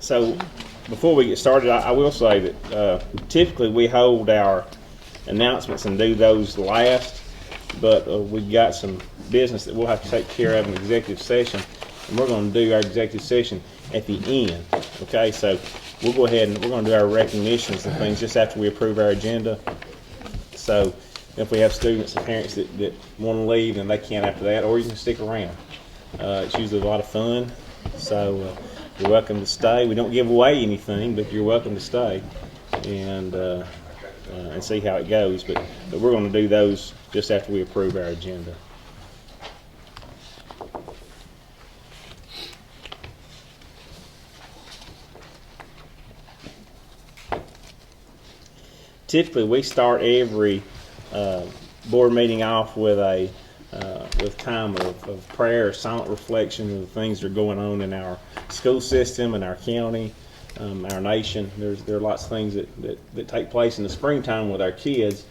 So before we get started, I will say that typically we hold our announcements and do those last, but we've got some business that we'll have to take care of in executive session, and we're going to do our executive session at the end. Okay, so we'll go ahead and we're going to do our recognitions and things just after we approve our agenda. So if we have students and parents that want to leave, then they can after that, or you can stick around. It's usually a lot of fun, so you're welcome to stay. We don't give away anything, but you're welcome to stay and see how it goes. But we're going to do those just after we approve our agenda. Typically, we start every board meeting off with a time of prayer, silent reflection of the things that are going on in our school system and our county, our nation. There are lots of things that take place in the springtime with our kids,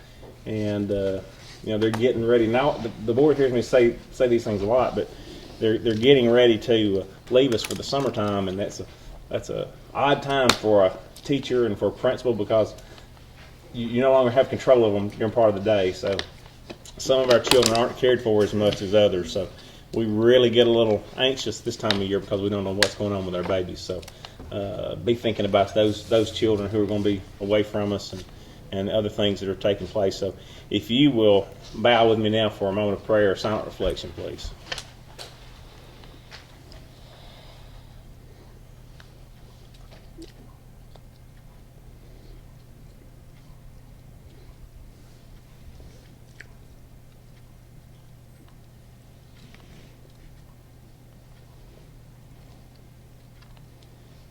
and they're getting ready now. The board hears me say these things a lot, but they're getting ready to leave us for the summertime, and that's a odd time for a teacher and for a principal because you no longer have control of them during part of the day. So some of our children aren't cared for as much as others. So we really get a little anxious this time of year because we don't know what's going on with our babies. So be thinking about those children who are going to be away from us and other things that are taking place. So if you will bow with me now for a moment of prayer, silent reflection, please.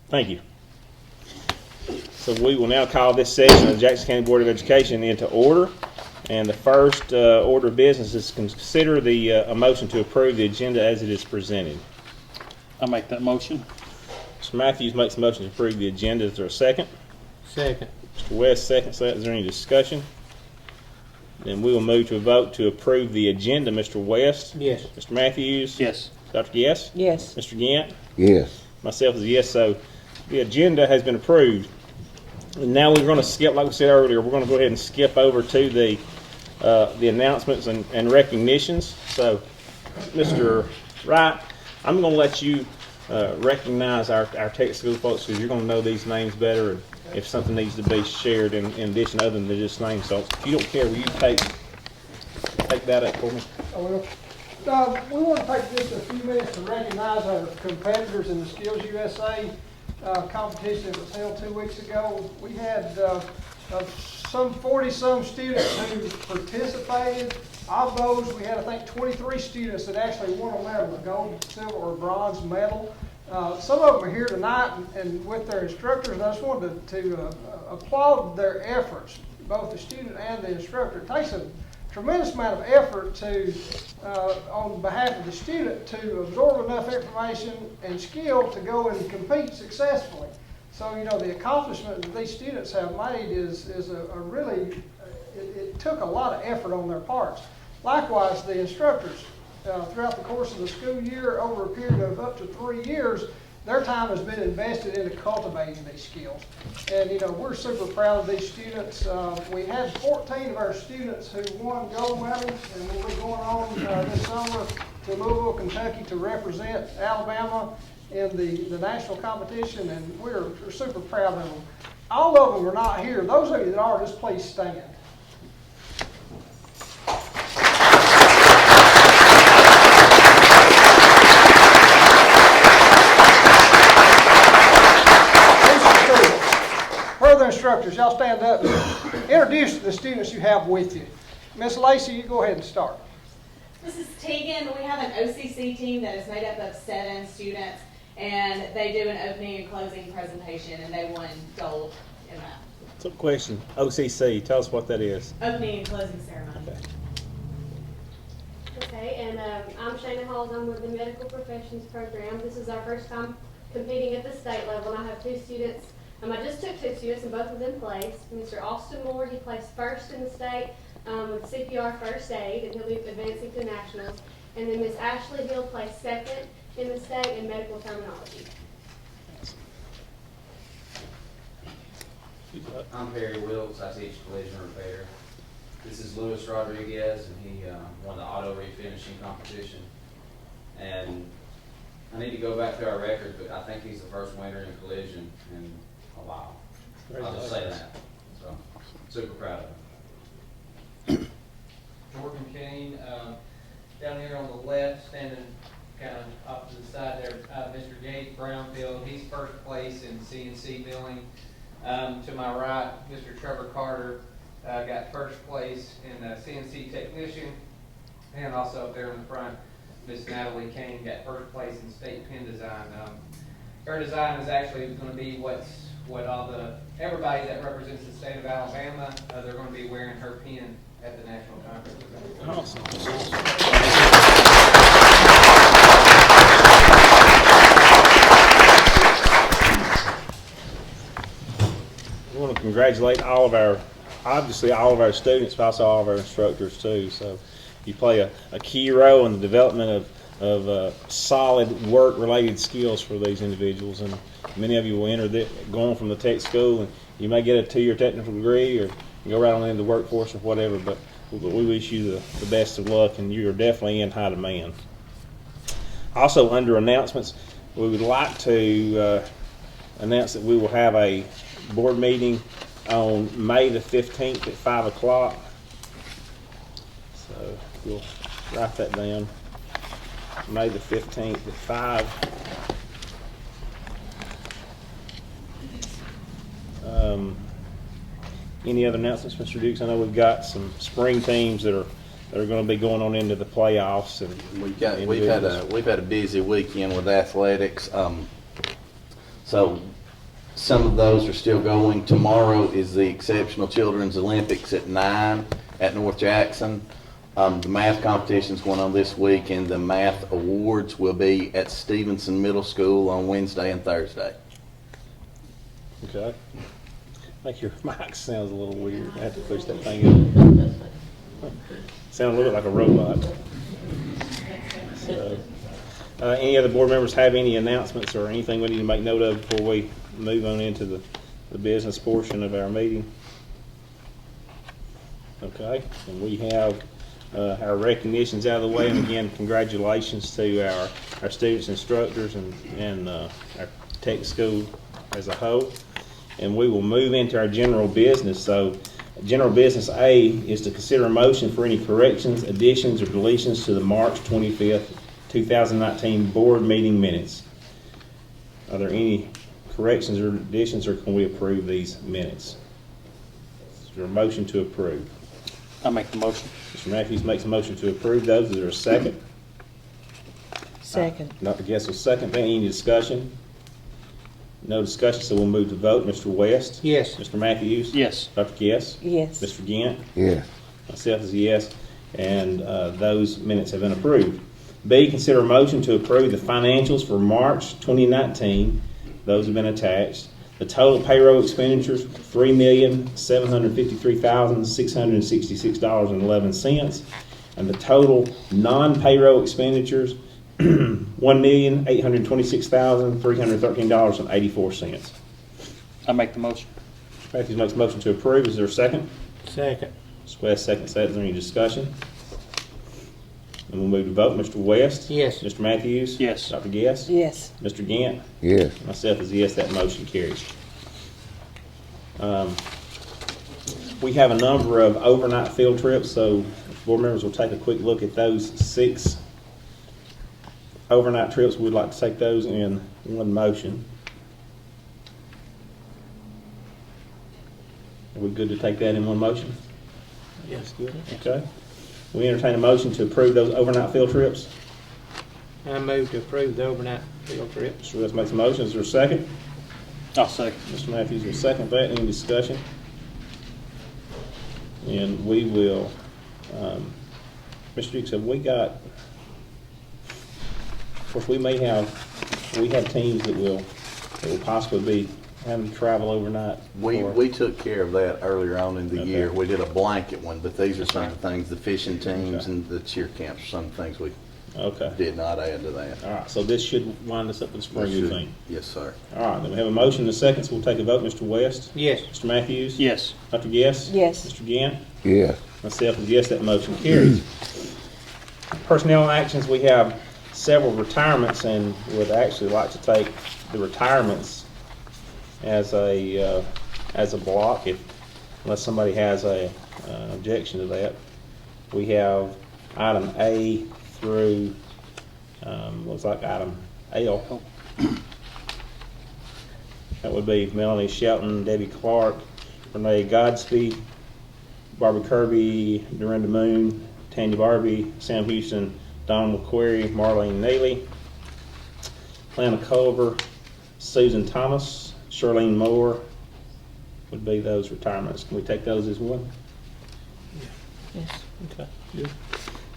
Thank you. So we will now call this session of the Jackson County Board of Education into order. And the first order of business is to consider a motion to approve the agenda as it is presented. I'll make that motion. Mr. Matthews makes a motion to approve the agenda. Is there a second? Second. Mr. West seconds that. Is there any discussion? Then we will move to a vote to approve the agenda. Mr. West? Yes. Mr. Matthews? Yes. Dr. Guess? Yes. Mr. Gant? Yes. Myself is a yes. So the agenda has been approved. And now we're going to skip, like we said earlier, we're going to go ahead and skip over to the announcements and recognitions. So, Mr. Wright, I'm going to let you recognize our tech school folks because you're going to know these names better and if something needs to be shared in addition other than just names. So if you don't care, will you take that up for me? I will. We want to take just a few minutes to recognize our competitors in the Skills USA competition that was held 2 weeks ago. We had some 40-some students who participated. Of those, we had, I think, 23 students that actually won a medal, a gold, silver, or bronze medal. Some of them are here tonight and with their instructors, and I just wanted to applaud their efforts, both the student and the instructor. It takes a tremendous amount of effort to, on behalf of the student, to absorb enough information and skill to go and compete successfully. So, the accomplishment that these students have made is a really, it took a lot of effort on their parts. Likewise, the instructors, throughout the course of the school year, over a period of up to 3 years, their time has been invested into cultivating these skills. And, we're super proud of these students. We had 14 of our students who won gold medals, and we'll be going on this summer to Louisville, Kentucky to represent Alabama in the national competition, and we're super proud of them. All of them are not here. Those of you that are, just please stand. Further instructors, y'all stand up and introduce the students you have with you. Miss Lacey, you go ahead and start. This is Tegan. We have an OCC team that is made up of 7 students, and they do an opening and closing presentation, and they won gold in that. So, question, OCC, tell us what that is. Opening and closing ceremony. Okay, and I'm Shana Halls. I'm with the Medical Professions Program. This is our first time competing at the state level, and I have 2 students. I just took 2 students, and both of them placed. Mr. Austin Moore, he placed first in the state with CPR first aid, and he'll be advancing to nationals. And then Miss Ashley Hill placed second in the state in medical terminology. I'm Perry Wilkes, I teach collision repair. This is Luis Rodriguez, and he won the auto refinishing competition. And I need to go back to our records, but I think he's the first winner in collision in a while. I'll just say that. So, super proud of him. Jordan Kane, down here on the left, standing kind of up to the side there, Mr. Gates Brownfield, he's first place in CNC milling. To my right, Mr. Trevor Carter got first place in CNC technician, and also up there in the front, Miss Natalie Kane got first place in state pen design. Her design is actually going to be what everybody that represents the state of Alabama, they're going to be wearing her pen at the national conference. We want to congratulate all of our students, but also all of our instructors too. So you play a key role in the development of solid work-related skills for these individuals, and many of you will enter going from the tech school, and you may get a 2-year technical degree or go right on into the workforce or whatever, but we wish you the best of luck, and you are definitely in high demand. Also, under announcements, we would like to announce that we will have a board meeting on May the 15th at 5 o'clock. So you'll write that down. May the 15th at 5. Any other announcements, Mr. Dukes? I know we've got some spring teams that are going to be going on into the playoffs, and we've had a busy weekend with athletics. So some of those are still going. Tomorrow is the Exceptional Children's Olympics at 9 at North Jackson. The math competition is going on this week, and the math awards will be at Stevenson Middle School on Wednesday and Thursday. Okay. I think your mic sounds a little weird. I have to push that thing up. Sound a little bit like a robot. So, any other board members have any announcements or anything we need to make note of before we move on into the business portion of our meeting? Okay, and we have our recognitions out of the way, and again, congratulations to our students, instructors, and our tech school as a whole. And we will move into our general business. So general business A is to consider a motion for any corrections, additions, or deletions to the March 25th, 2019 board meeting minutes. Are there any corrections or additions, or can we approve these minutes? Is there a motion to approve? I'll make the motion. Mr. Matthews makes a motion to approve those. Is there a second? Second. Dr. Guess will second. Any discussion? No discussion, so we'll move to vote. Mr. West? Yes. Mr. Matthews? Yes. Dr. Guess? Yes. Mr. Gant? Yes. Myself is a yes, and those minutes have been approved. B, consider a motion to approve the financials for March 2019. Those have been attached. The total payroll expenditures, $3,753,666.11, and the total non-payroll expenditures, $1,826,313.84. I'll make the motion. Matthews makes a motion to approve. Is there a second? Second. Mr. West seconds that. Is there any discussion? And we'll move to vote. Mr. West? Yes. Mr. Matthews? Yes. Dr. Guess? Yes. Mr. Gant? Yes. Myself is a yes. That motion carries. We have a number of overnight field trips, so board members will take a quick look at those 6 overnight trips. We'd like to take those in one motion. Are we good to take that in one motion? Yes. Good. Okay. We entertain a motion to approve those overnight field trips. I move to approve the overnight field trip. Mr. West makes a motion. Is there a second? I'll second. Mr. Matthews will second that. Any discussion? And we will, Mr. Dukes, have we got, of course, we have teams that will possibly be having to travel overnight. We took care of that earlier on in the Okay. year. We did a blanket one, but these are some of the things, the fishing teams Okay. and the cheer camps are some things we Okay. Did not add to that. All right, so this should wind us up for the spring, you think? Yes, sir. All right, then we have a motion and a second, so we'll take a vote. Mr. West? Yes. Mr. Matthews? Yes. Dr. Guess? Yes. Mr. Gant? Yes. Myself is yes, that motion carries. Personnel actions, we have several retirements and would actually like to take the retirements as a block, unless somebody has an objection to that. We have item A through, looks like item L. That would be Melanie Shelton, Debbie Clark, Renee Godspeed, Barbara Kirby, Dorinda Moon, Tanya Barbie, Sam Houston, Don McQuarrie, Marlene Neely, Lana Culver, Susan Thomas, Charlene Moore would be those retirements. Can we take those as one? Yes. Okay, good.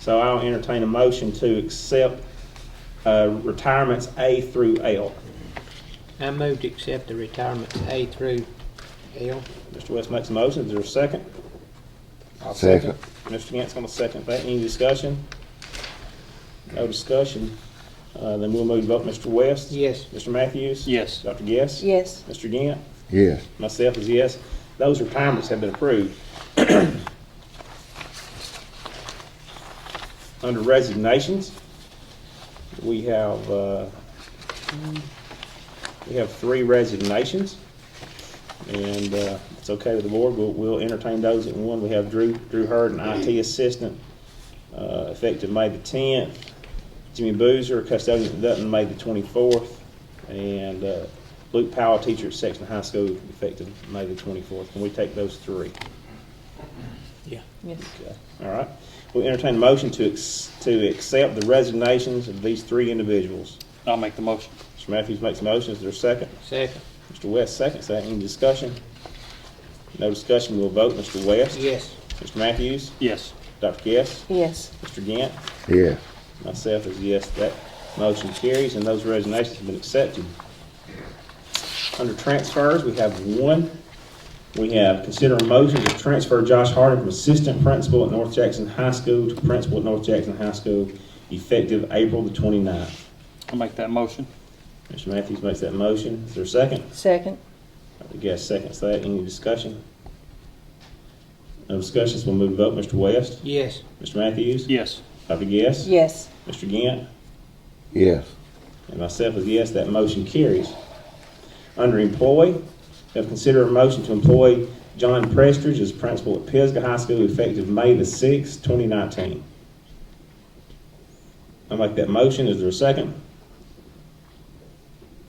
So I'll entertain a motion to accept retirements A through L. I move to accept the retirements A through L. Mr. West makes a motion. Is there a second? I'll Second. Mr. Gant's going to second that. Any discussion? No discussion. Then we'll move to vote. Mr. West? Yes. Mr. Matthews? Yes. Dr. Guess? Yes. Mr. Gant? Yes. Myself is yes. Those retirements have been approved. Under resignations, we have 3 resignations, and it's okay with the board. We'll entertain those at one. We have Drew Hurd, an IT assistant, effective May the 10th. Jimmy Boozer, custodian at Dutton, May the 24th, and Luke Powell, teacher at Sexton High School, effective May the 24th. Can we take those 3? Yeah. Yes. Okay. All right. We'll entertain a motion to accept the resignations of these 3 individuals. I'll make the motion. Mr. Matthews makes a motion. Is there a second? Second. Mr. West seconds that. Any discussion? No discussion. We'll vote. Mr. West? Yes. Mr. Matthews? Yes. Dr. Guess? Yes. Mr. Gant? Yes. Myself is yes. That motion carries, and those resignations have been accepted. Under transfers, we have 1. We have consider a motion to transfer Josh Harding from assistant principal at North Jackson High School to principal at North Jackson High School, effective April the 29th. I'll make that motion. Mr. Matthews makes that motion. Is there a second? Second. Dr. Guest seconds that. Any discussion? No discussions. We'll move to vote. Mr. West? Yes. Mr. Matthews? Yes. Dr. Guest? Yes. Mr. Gant? Yes. And myself is yes. That motion carries. Under employee, we have considered a motion to employ John Prestridge as principal at Pisgah High School effective May the 6th, 2019. I'll make that motion. Is there a second?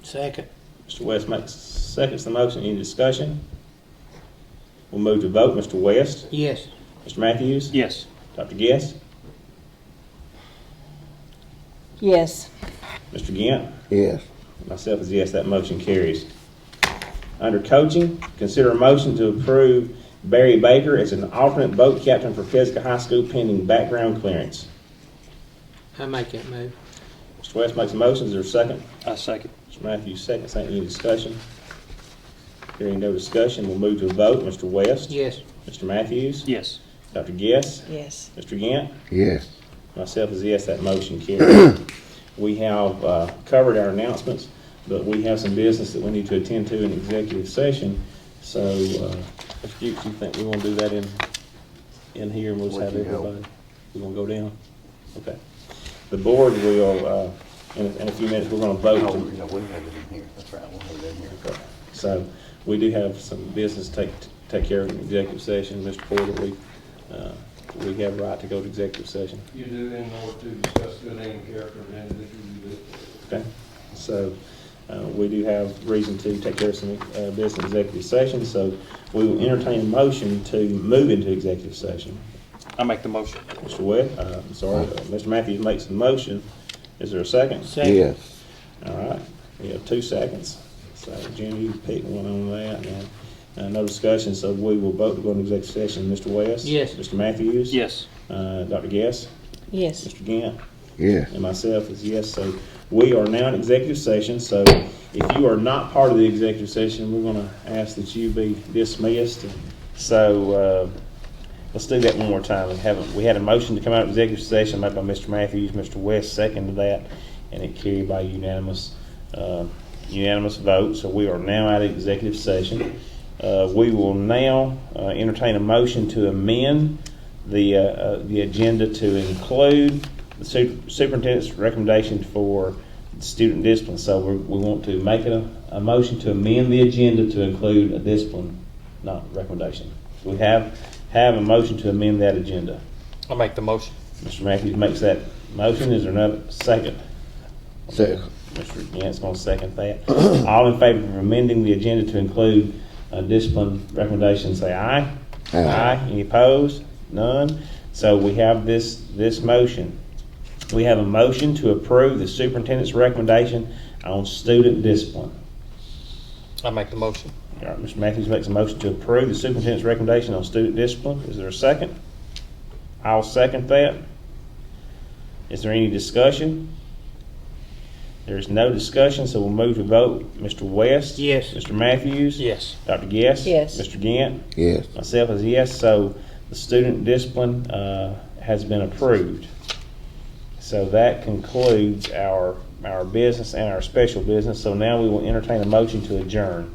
Second. Mr. West seconds the motion. Any discussion? We'll move to vote. Mr. West? Yes. Mr. Matthews? Yes. Dr. Guest? Yes. Mr. Gant? Yes. Myself is yes. That motion carries. Under coaching, consider a motion to approve Barry Baker as an alternate boat captain for Pisgah High School pending background clearance. I make that move. Mr. West makes a motion. Is there a second? I second. Mr. Matthews seconds. Any discussion? Hearing no discussion, we'll move to a vote. Mr. West? Yes. Mr. Matthews? Yes. Dr. Guess? Yes. Mr. Gant? Yes. Myself is yes. That motion carries. We have covered our announcements, but we have some business that we need to attend to in executive session. So, Mr. Dukes, you think we want to do that in here and we'll just have We can go. everybody? We're going to go down? Okay. The board will, in a few minutes, we're going to vote. Oh, to- no, we have it in here. That's right, we'll have it in here. Okay. So, we do have some business to take care of in executive session. Mr. Porter, we have a right to go to executive session. You do in order to discuss good name and character of the individual you do. Okay, so we do have reason to take care of some business in executive session, so we will entertain a motion to move into executive session. I make the motion. Mr. Webb, Mr. Matthews makes the motion. Is there a second? Second. Yes. All right, we have 2 seconds. So Jim, you can pick one on that. And no discussion, so we will vote to go into executive session. Mr. West? Yes. Mr. Matthews? Yes. Dr. Guess? Yes. Mr. Gant? Yes. And myself is yes. So we are now in executive session. So if you are not part of the executive session, we're going to ask that you be dismissed. So let's do that one more time. We had a motion to come out of executive session made by Mr. Matthews, Mr. West seconded that, and it carried by unanimous vote. So we are now out of executive session. We will now entertain a motion to amend the agenda to include the superintendent's recommendation for student discipline. So we want to make a motion to amend the agenda to include a discipline, not recommendation. We have a motion to amend that agenda. I'll make the motion. Mr. Matthews makes that motion. Is there another second? Second. Mr. Gant's going to second that. All in favor of amending the agenda to include discipline recommendations, say aye. Aye. Any opposed? None. So we have this motion. We have a motion to approve the superintendent's recommendation on student discipline. I'll make the motion. All right, Mr. Matthews makes a motion to approve the superintendent's recommendation on student discipline. Is there a second? I'll second that. Is there any discussion? There's no discussion, so we'll move to vote. Mr. West? Yes. Mr. Matthews? Yes. Dr. Guest? Yes. Mr. Gant? Yes. Myself is yes, so the student discipline has been approved. So that concludes our business and our special business. So now we will entertain a motion to adjourn.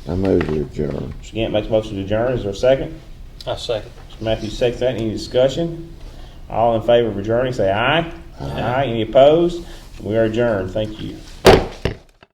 I move to adjourn. Mr. Gant makes a motion to adjourn. Is there a second? I'll second. Mr. Matthews seconds that. Any discussion? All in favor of adjourning, say aye. Aye. Any opposed? We are adjourned. Thank you.